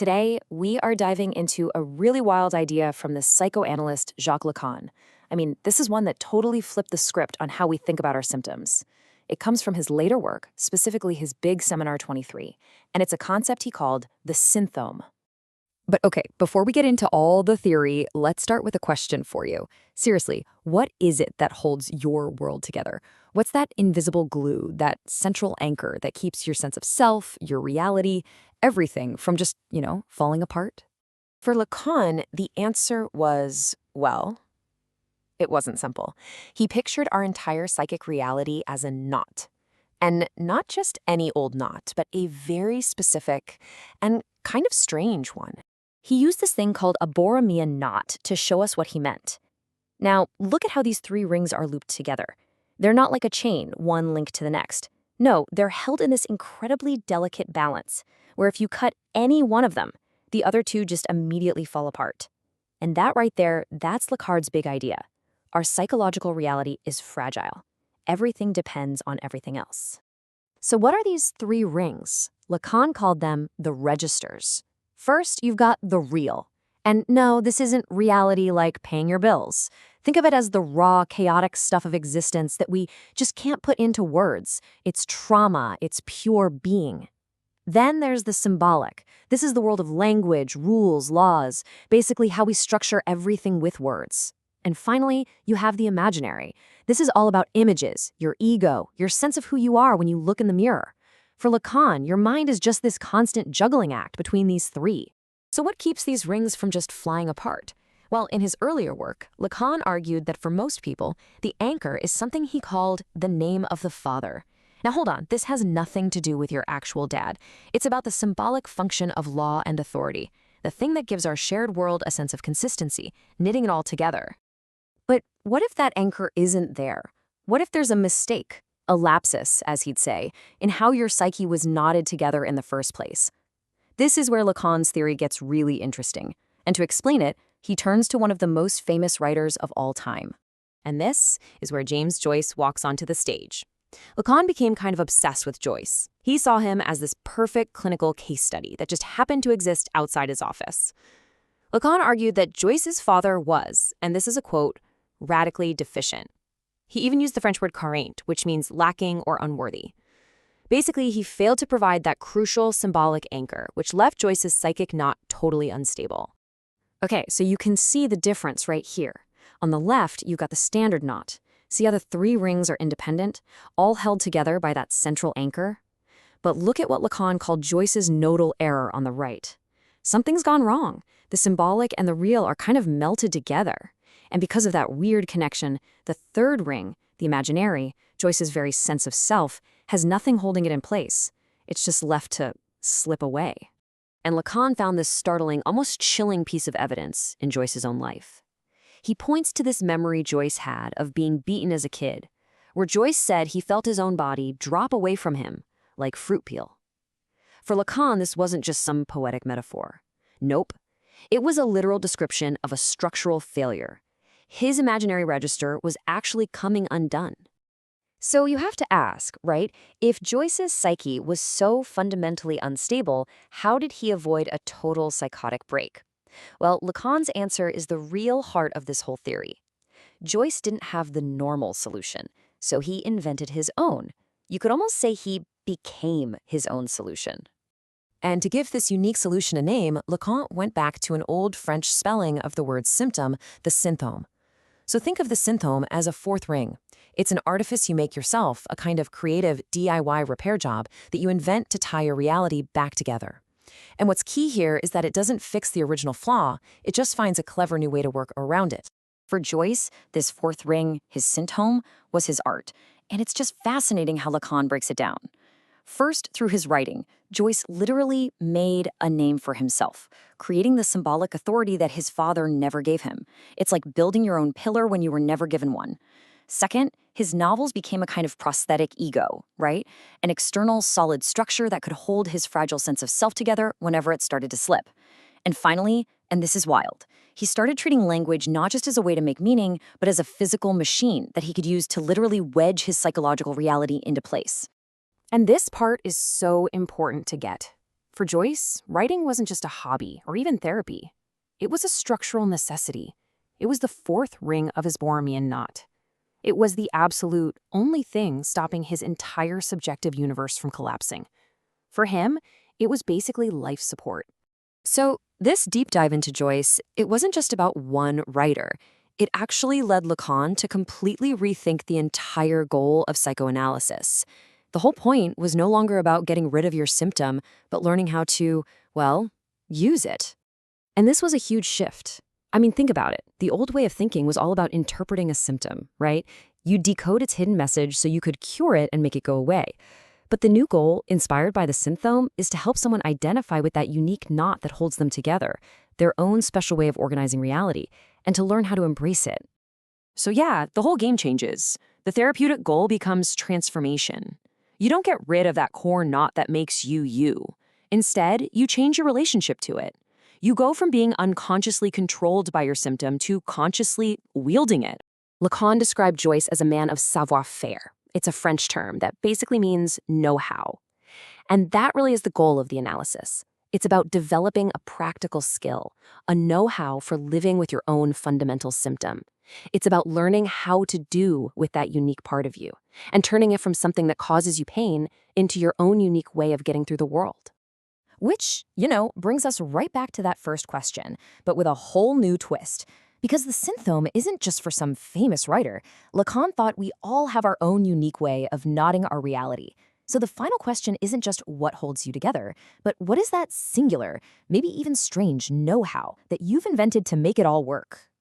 Today, we are diving into a really wild idea from the psychoanalyst Jacques Lacan. I mean, this is one that totally flipped the script on how we think about our symptoms. It comes from his later work, specifically his big Seminar 23, and it's a concept he called the Sinthome. But okay, before we get into all the theory, let's start with a question for you. Seriously, what is it that holds your world together? What's that invisible glue, that central anchor that keeps your sense of self, your reality, everything from just, falling apart? For Lacan, the answer was, well, it wasn't simple. He pictured our entire psychic reality as a knot. And not just any old knot, but a very specific and kind of strange one. He used this thing called a Borromean knot to show us what he meant. Now, look at how these three rings are looped together. They're not like a chain, one linked to the next. No, they're held in this incredibly delicate balance, where if you cut any one of them, the other two just immediately fall apart. And that right there, that's Lacan's big idea. Our psychological reality is fragile. Everything depends on everything else. So what are these three rings? Lacan called them the registers. First, you've got the real. And no, this isn't reality like paying your bills. Think of it as the raw, chaotic stuff of existence that we just can't put into words. It's trauma, it's pure being. Then there's the symbolic. This is the world of language, rules, laws, basically how we structure everything with words. And finally, you have the imaginary. This is all about images, your ego, your sense of who you are when you look in the mirror. For Lacan, your mind is just this constant juggling act between these three. So what keeps these rings from just flying apart? Well, in his earlier work, Lacan argued that for most people, the anchor is something he called the name of the father. Now hold on, this has nothing to do with your actual dad. It's about the symbolic function of law and authority, the thing that gives our shared world a sense of consistency, knitting it all together. But what if that anchor isn't there? What if there's a mistake? A lapsus, as he'd say, in how your psyche was knotted together in the first place. This is where Lacan's theory gets really interesting. And to explain it, he turns to one of the most famous writers of all time. And this is where James Joyce walks onto the stage. Lacan became kind of obsessed with Joyce. He saw him as this perfect clinical case study that just happened to exist outside his office. Lacan argued that Joyce's father was, and this is a quote, radically deficient. He even used the French word carent, which means lacking or unworthy. Basically, he failed to provide that crucial symbolic anchor, which left Joyce's psychic knot totally unstable. Okay, so you can see the difference right here. On the left, you've got the standard knot. See how the three rings are independent, all held together by that central anchor? But look at what Lacan called Joyce's nodal error on the right. Something's gone wrong. The symbolic and the real are kind of melted together. And because of that weird connection, the third ring, the imaginary, Joyce's very sense of self, has nothing holding it in place. It's just left to slip away. And Lacan found this startling, almost chilling piece of evidence in Joyce's own life. He points to this memory Joyce had of being beaten as a kid, where Joyce said he felt his own body drop away from him, like fruit peel. For Lacan, this wasn't just some poetic metaphor. Nope. It was a literal description of a structural failure. His imaginary register was actually coming undone. So you have to ask, right? If Joyce's psyche was so fundamentally unstable, how did he avoid a total psychotic break? Well, Lacan's answer is the real heart of this whole theory. Joyce didn't have the normal solution, so he invented his own. You could almost say he became his own solution. And to give this unique solution a name, Lacan went back to an old French spelling of the word symptom, the synthome. So think of the synthome as a fourth ring. It's an artifice you make yourself, a kind of creative DIY repair job that you invent to tie your reality back together. And what's key here is that it doesn't fix the original flaw, it just finds a clever new way to work around it. For Joyce, this fourth ring, his synthome, was his art. And it's just fascinating how Lacan breaks it down. First, through his writing, Joyce literally made a name for himself, creating the symbolic authority that his father never gave him. It's like building your own pillar when you were never given one. Second, his novels became a kind of prosthetic ego, right? An external, solid structure that could hold his fragile sense of self together whenever it started to slip. And finally, and this is wild, he started treating language not just as a way to make meaning, but as a physical machine that he could use to literally wedge his psychological reality into place. And this part is so important to get. For Joyce, writing wasn't just a hobby or even therapy. It was a structural necessity. It was the fourth ring of his Borromean knot. It was the absolute only thing stopping his entire subjective universe from collapsing. For him, it was basically life support. So, this deep dive into Joyce, it wasn't just about one writer. It actually led Lacan to completely rethink the entire goal of psychoanalysis. The whole point was no longer about getting rid of your symptom, but learning how to, well, use it. And this was a huge shift. I mean, think about it. The old way of thinking was all about interpreting a symptom, right? You decode its hidden message so you could cure it and make it go away. But the new goal, inspired by the Sinthome, is to help someone identify with that unique knot that holds them together, their own special way of organizing reality, and to learn how to embrace it. So yeah, the whole game changes. The therapeutic goal becomes transformation. You don't get rid of that core knot that makes you you. Instead, you change your relationship to it. You go from being unconsciously controlled by your symptom to consciously wielding it. Lacan described Joyce as a man of savoir-faire. It's a French term that basically means know-how. And that really is the goal of the analysis. It's about developing a practical skill, a know-how for living with your own fundamental symptom. It's about learning how to do with that unique part of you and turning it from something that causes you pain into your own unique way of getting through the world. Which, brings us right back to that first question, but with a whole new twist. Because the Sinthome isn't just for some famous writer. Lacan thought we all have our own unique way of knotting our reality. So the final question isn't just what holds you together, but what is that singular, maybe even strange know-how that you've invented to make it all work?